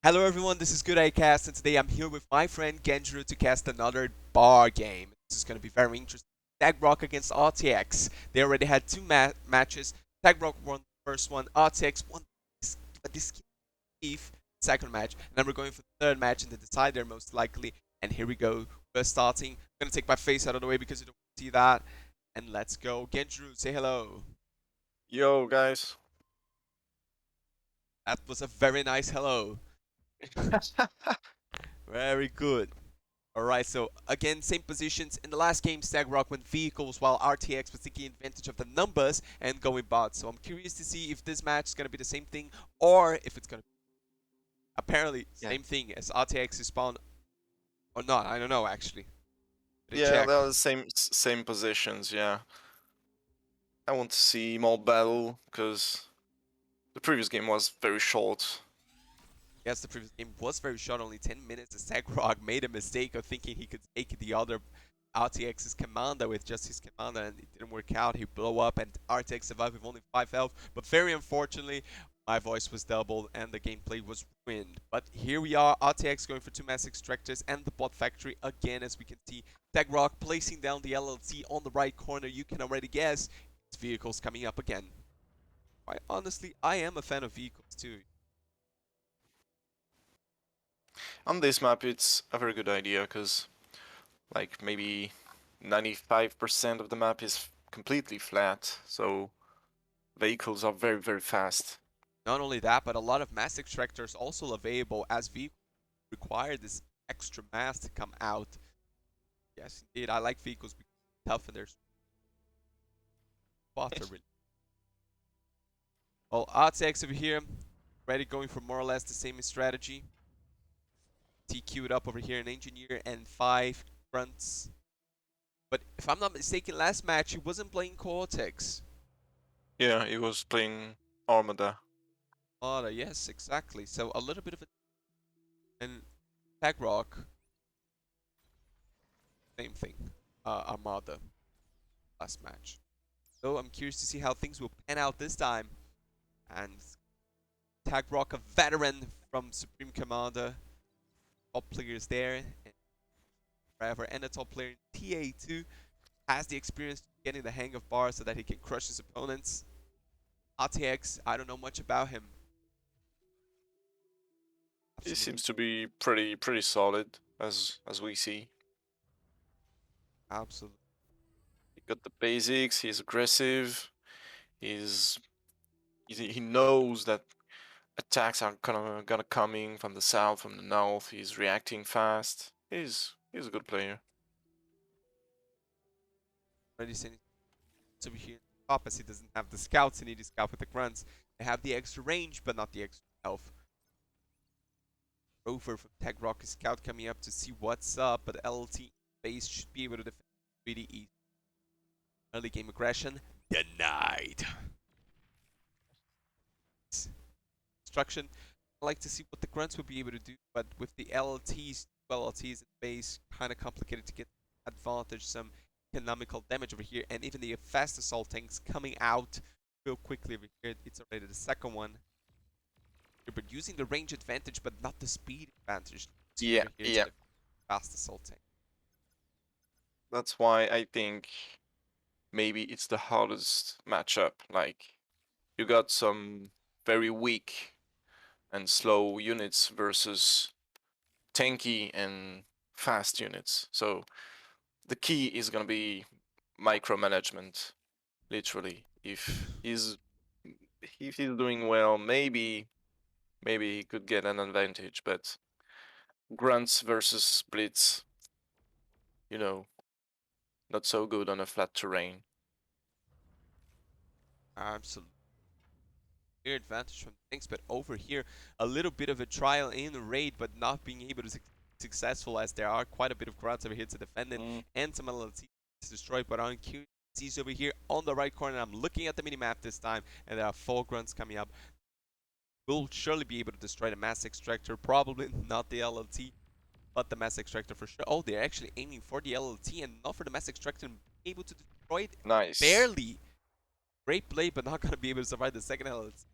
Hello everyone, this is Good Cast, and today I'm here with my friend Genjiro to cast another bar game. This is going to be very interesting. Tagrock against RTX. They already had two matches. Tagrock won the first one, RTX won this second match, and then we're going for the third match in the decider most likely. And here we go. We're starting. I'm going to take my face out of the way because you don't see that. And let's go. Genjiro, say hello. Yo, guys. That was a very nice hello. Very good. Alright, so again, same positions. In the last game, Stagrock went vehicles while RTX was taking advantage of the numbers and going bots. So I'm curious to see if this match is going to be the same thing or if it's going to be apparently Yeah, same thing as RTX is spawn or not. I don't know actually. Better yeah, check. they're the same positions. Yeah, I want to see more battle because the previous game was very short. Yes, the previous game was very short, only 10 minutes. Stagrock made a mistake of thinking he could take the other RTX's commander with just his commander, and it didn't work out. He blew up, and RTX survived with only 5 health. But very unfortunately, my voice was doubled, and the gameplay was ruined. But here we are, RTX going for 2 mass extractors and the bot factory again, as we can see. Tagrock placing down the LLC on the right corner. You can already guess his vehicles coming up again. Quite honestly, I am a fan of vehicles too. On this map, it's a very good idea because, like, maybe 95% of the map is completely flat, so vehicles are very fast. Not only that, but a lot of mass extractors also available as vehicles require this extra mass to come out. Yes, indeed, I like vehicles because they're tough and their spots are really. Well, RTX over here, ready going for more or less the same strategy. T queued up over here, an engineer and 5 grunts. But if I'm not mistaken, last match he wasn't playing Cortex. Yeah, he was playing Armada. Yes, exactly. So a little bit of a and Tag Rock, same thing. Armada last match. So I'm curious to see how things will pan out this time. And Tag Rock, a veteran from Supreme Commander, top players there, and forever, and a top player in TA2, has the experience getting the hang of bars so that he can crush his opponents. RTX, I don't know much about him. He Absolutely, seems to be pretty solid as we see. absolutely. He got the basics. He's aggressive. He's he knows that attacks are gonna coming from the south, from the north. He's reacting fast. He's a good player. Already seen it over here in the top as he doesn't have the scouts. He needs to scout with the grunts. They have the extra range, but not the extra health. Rover from Tag Rock is scout coming up to see what's up, but LT base should be able to defend pretty easy. Early game aggression denied. Destruction. I like to see what the grunts will be able to do, but with the LLTs, LLTs in base, kind of complicated to get advantage, some economical damage over here, and even the fast assault tanks coming out real quickly over here. It's already the second one. But using the range advantage, but not the speed advantage. See Yeah, over here, it's yeah. the fast assault tank. That's why I think maybe it's the hardest matchup. Like you got some very weak and slow units versus tanky and fast units. So the key is gonna be micromanagement, literally. If he's doing well, maybe he could get an advantage, but grunts versus blitz, you know, not so good on a flat terrain. Absolutely. Clear advantage from things, but over here, a little bit of a trial in the raid, but not being able to successful as there are quite a bit of grunts over here to defend it, Mm, and some LLT to destroy, but on QC's over here on the right corner. I'm looking at the minimap this time, and there are 4 grunts coming up. We'll surely be able to destroy the mass extractor, probably not the LLT, but the mass extractor for sure. Oh, they're actually aiming for the LLT and not for the mass extractor and be able to destroy it nice. barely. Great play, but not gonna be able to survive the second LLT.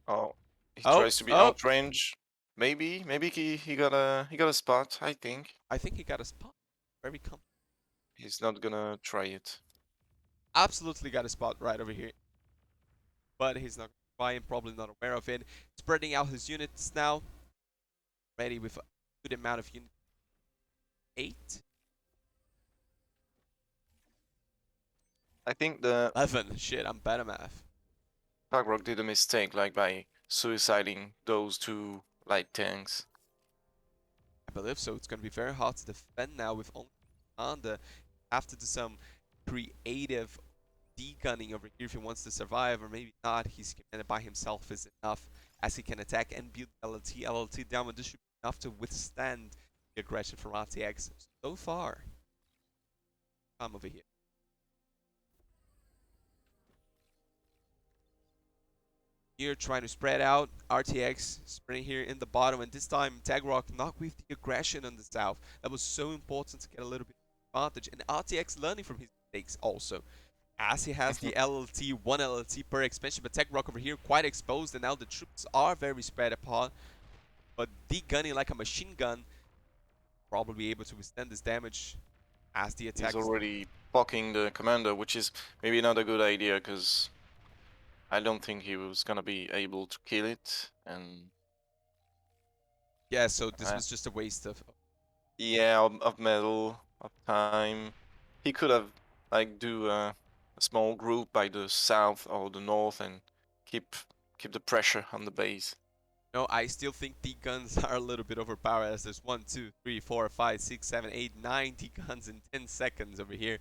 Oh, he Oh, tries to be oh, outrange. maybe he got a spot. I think I think he got a spot. Very comfortable. he's not gonna try it. Absolutely got a spot right over here. But he's not trying, probably not aware of it. Spreading out his units now. Ready with a good amount of units. 8? I think the 11. Shit, I'm bad at math. Tagrock did a mistake, like by suiciding those two light tanks. I believe so. It's going to be very hard to defend now with only Commander. Have to do some creative degunning over here if he wants to survive, or maybe not. He's commanded by himself is enough as he can attack and build LLT. LLT down, and this should be enough to withstand the aggression from RTX so far. Come over here. Here trying to spread out. RTX spreading here in the bottom, and this time Tagrock not with the aggression on the south. That was so important to get a little bit of advantage, and RTX learning from his mistakes also. As he has the LLT, one LLT per expansion, but Tagrock over here quite exposed, and now the troops are very spread apart. But degunning like a machine gun, probably able to withstand this damage as the He's attacks. already blocking the commander, which is maybe not a good idea because I don't think he was gonna be able to kill it. And Yeah, so this uh, was just a waste of. yeah, of metal, of time. He could have like do a small group by the south or the north and keep keep the pressure on the base. No, I still think the guns are a little bit overpowered as there's 1, 2, 3, 4, 5, 6, 7, 8, 9 guns in 10 seconds over here.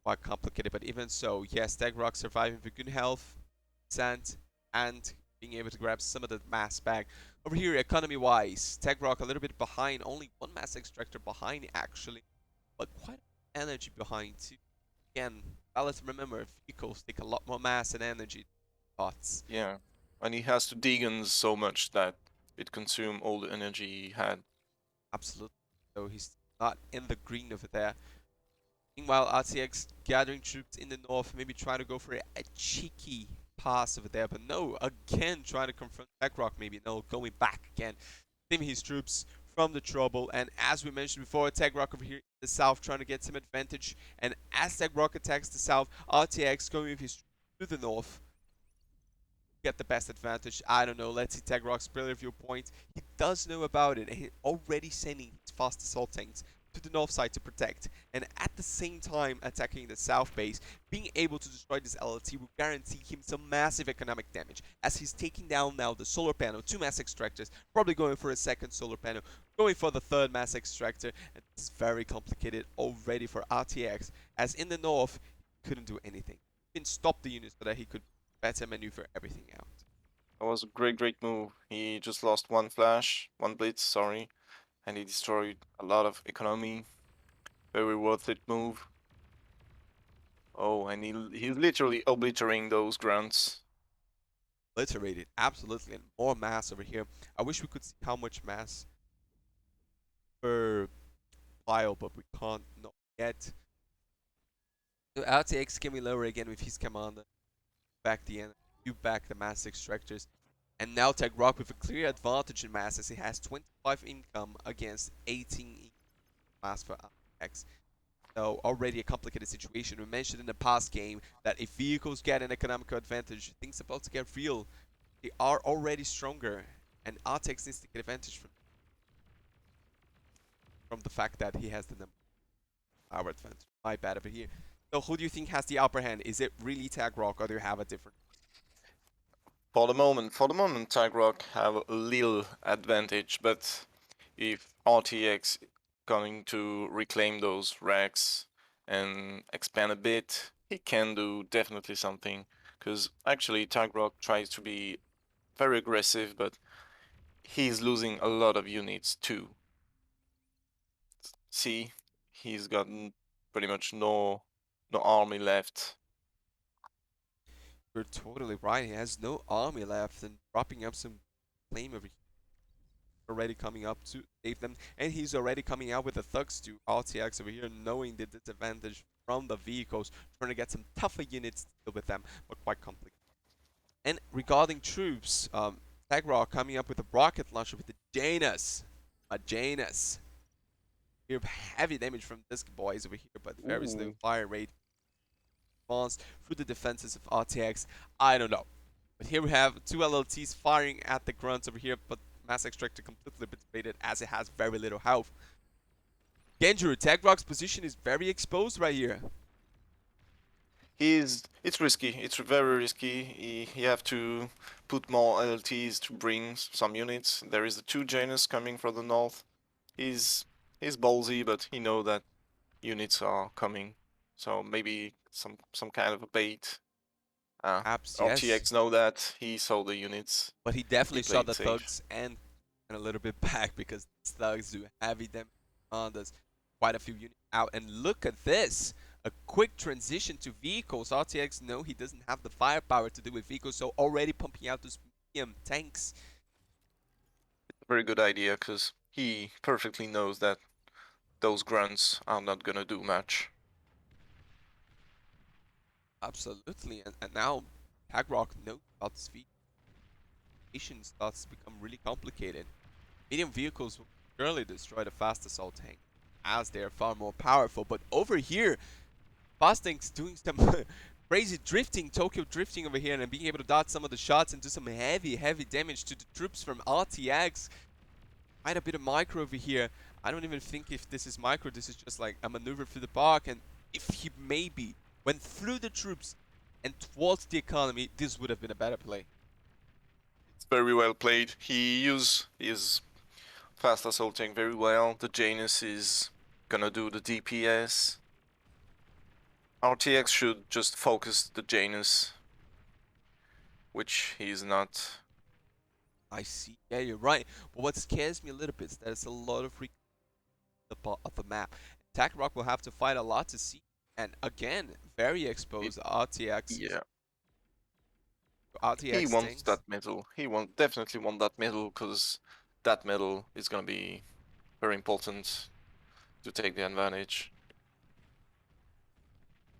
Quite complicated, but even so, yes, Tagrock surviving with good health, sand, and being able to grab some of the mass back. Over here, economy-wise, Tagrock a little bit behind, only one mass extractor behind actually, but quite energy behind too. Again, let's remember, vehicles take a lot more mass and energy. Thoughts. Yeah, and he has to degen so much that it consume all the energy he had. Absolutely. So he's not in the green over there. Meanwhile, RTX gathering troops in the north, maybe trying to go for a cheeky pass over there, but no, again trying to confront Tagrock, maybe no, going back again, saving his troops from the trouble. And as we mentioned before, Tagrock over here in the south trying to get some advantage. And as Tagrock attacks the south, RTX going with his troops to the north, get the best advantage. I don't know. Let's see Tagrock's brilliant viewpoint. He does know about it, and he's already sending his fast assault tanks to the north side to protect, and at the same time attacking the south base. Being able to destroy this LLT will guarantee him some massive economic damage, as he's taking down now the solar panel, 2 mass extractors, probably going for a second solar panel, going for the third mass extractor, and it's very complicated already for RTX, as in the north, he couldn't do anything. He didn't stop the units so that he could better maneuver everything out. That was a great move. He just lost one flash, one blitz, sorry, and he destroyed a lot of economy. Very worth it move. Oh, and he's literally obliterating those grunts. Obliterated, absolutely, and more mass over here. I wish we could see how much mass per file, but we can't not yet. So RTX can be lower again with his commander. Back the end, you back the mass extractors. And now Tagrock with a clear advantage in mass as he has 25 income against 18 mass for RTX. So already a complicated situation. We mentioned in the past game that if vehicles get an economical advantage, things are about to get real. They are already stronger, and RTX needs to get advantage from the fact that he has the number power advantage. My bad over here. So who do you think has the upper hand? Is it really Tagrock, or do you have a different? For the moment, Tigrock have a little advantage, but if RTX going to reclaim those racks and expand a bit, he can do definitely something. Because actually, Tigrock tries to be very aggressive, but he's losing a lot of units too. See, he's got pretty much no army left. You're totally right. He has no army left, and dropping up some claim over here already coming up to save them, and he's already coming out with the thugs to RTX over here, knowing the disadvantage from the vehicles, trying to get some tougher units to deal with them, but quite complicated. And regarding troops, Tagrock coming up with a rocket launcher with the Janus. A Janus. Here, heavy damage from this boys over here, but very slow Ooh. fire rate. Response through the defenses of RTX. I don't know. But here we have two LLTs firing at the grunts over here, but Mass Extractor completely obliterated as it has very little health. Genjiro, Tagrock's position is very exposed right here. It's risky. It's very risky. You have to put more LLTs to bring some units. There is the two Janus coming from the north. He's he's ballsy, but he know that units are coming. So maybe some kind of a bait. Perhaps, yes. RTX know that. He saw the units. But he He definitely saw played the safe. thugs and a little bit back because these thugs do heavy damage on us. Quite a few units out. And look at this. A quick transition to vehicles. RTX no, he doesn't have the firepower to do with vehicles, so already pumping out those medium tanks. Very good idea, because he perfectly knows that those grunts are not gonna do much. Absolutely. And now Tagrock knows about this vehicle. Starts to become really complicated. Medium vehicles will surely destroy the fast assault tank as they are far more powerful. But over here, fast tanks doing some crazy drifting, Tokyo drifting over here, and being able to dodge some of the shots and do some heavy damage to the troops from RTX. Quite a bit of micro over here. I don't even think if this is micro, this is just like a maneuver through the park. And if he maybe went through the troops and towards the economy, this would have been a better play. It's very well played. He used his fast assaulting very well. The Janus is gonna do the DPS. RTX should just focus the Janus, which he's not. I see. Yeah, you're right. But what scares me a little bit is that it's a lot of of the map. Rock will have to fight a lot to see. And again, very It, exposed RTXs. yeah, he RTX wants tanks. that medal. He definitely want that medal, because that medal is gonna be very important to take the advantage.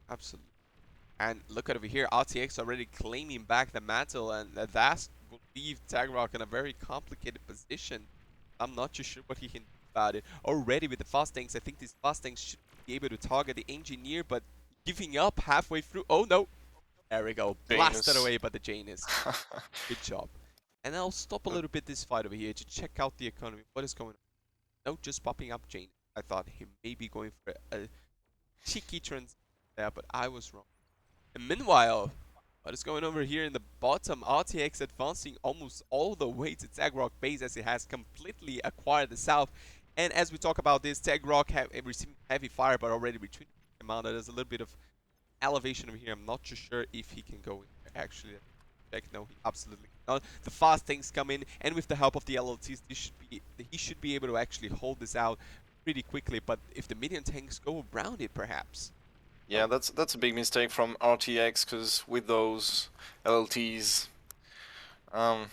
Absolutely. And look at over here, RTX already claiming back the mantle, and that will leave Rock in a very complicated position. I'm not too sure what he can do about it. Already with the fast tanks, I think these fast tanks should be able to target the engineer, but giving up halfway through. Oh no! There we go. Blasted Janus. away by the Janus. Good job. And I'll stop a little bit this fight over here to check out the economy. What is going on? No, just popping up Janus. I thought he may be going for a cheeky transition there, but I was wrong. And meanwhile, what is going over here in the bottom? RTX advancing almost all the way to Tagrock base as it has completely acquired the south. And as we talk about this, Tagrock receiving heavy fire but already retreating from commander. There's a little bit of elevation over here. I'm not too sure if he can go in there. Actually, check. No, he absolutely cannot. The fast tanks come in, and with the help of the LLTs, he should be able to actually hold this out pretty quickly. But if the minion tanks go around it, perhaps. Yeah, that's a big mistake from RTX, because with those LLTs, um,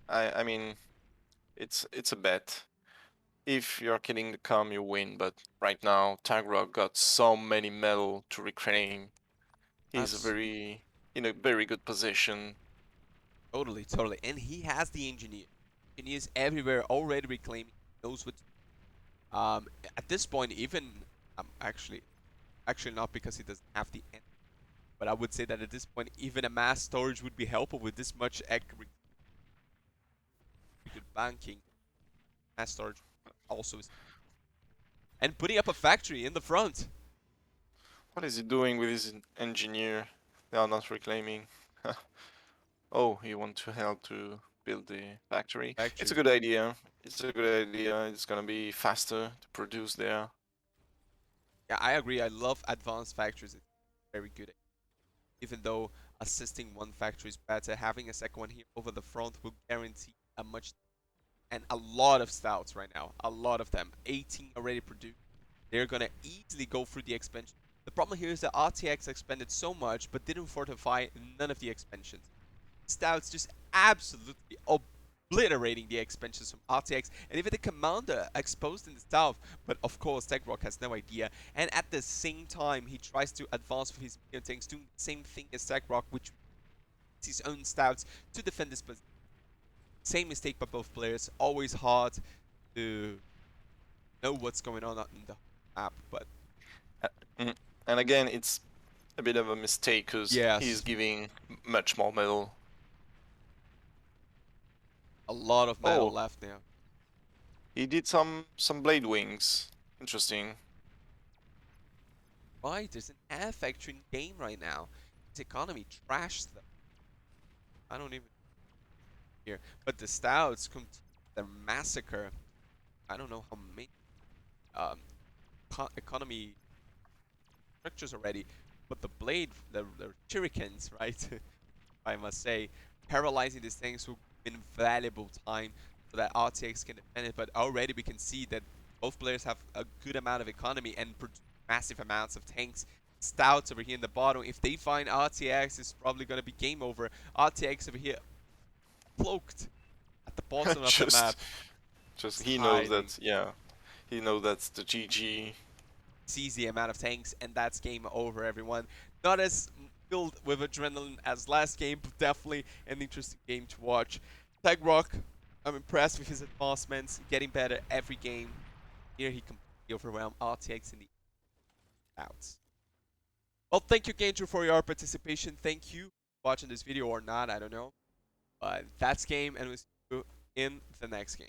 I mean, it's a bet. If you're killing the com, you win. But right now, Tagrock got so many medal to reclaim. He's Absolutely. in a very good position. Totally, totally. And he has the engineer. Engineers everywhere already reclaiming. Knows what. At this point, even actually not because he doesn't have the end. But I would say that at this point, even a mass storage would be helpful with this much accurate good banking. Mass storage also is. And putting up a factory in the front. What is he doing with his engineer? They are not reclaiming. Oh, he wants to help to build the factory. It's a Factory. good idea. It's a good idea. It's gonna be faster to produce there. Yeah, I agree. I love advanced factories. It's very good. Even though assisting one factory is better, having a second one here over the front will guarantee a much and a lot of stouts right now. A lot of them. 18 already produced. They're gonna easily go through the expansion. The problem here is that RTX expanded so much, but didn't fortify none of the expansions. Stouts just absolutely obliterating the expansions from RTX, and even the commander exposed in the south. But of course, Techrock has no idea, and at the same time, he tries to advance with his minion tanks, doing the same thing as Techrock, which his own stouts to defend this position. Same mistake by both players. Always hard to know what's going on in the map, but Uh, mm, And again, it's a bit of a mistake because he's yes, giving much more metal. a lot of metal Oh, left now. he did some blade wings. Interesting. Right, there's an air factory in game right now. His economy trashed them. I don't even hear. But the stouts continue their massacre. I don't know how many um, economy structures already, but the blade, the shurikens, right? I must say, paralyzing these things will be invaluable time so that RTX can defend it. But already we can see that both players have a good amount of economy and produce massive amounts of tanks. Stouts over here in the bottom. If they find RTX, it's probably going to be game over. RTX over here cloaked at the bottom of the just map, just just he knows hiding. that, yeah. He knows that's the GG. Sees the amount of tanks, and that's game over, everyone. Not as filled with adrenaline as last game, but definitely an interesting game to watch. Tag Rock, I'm impressed with his advancements, getting better every game. Here he completely overwhelmed RTX in the outs. Well, thank you, Ganger, for your participation. Thank you for watching this video or not, I don't know. But that's game, and we'll see you in the next game.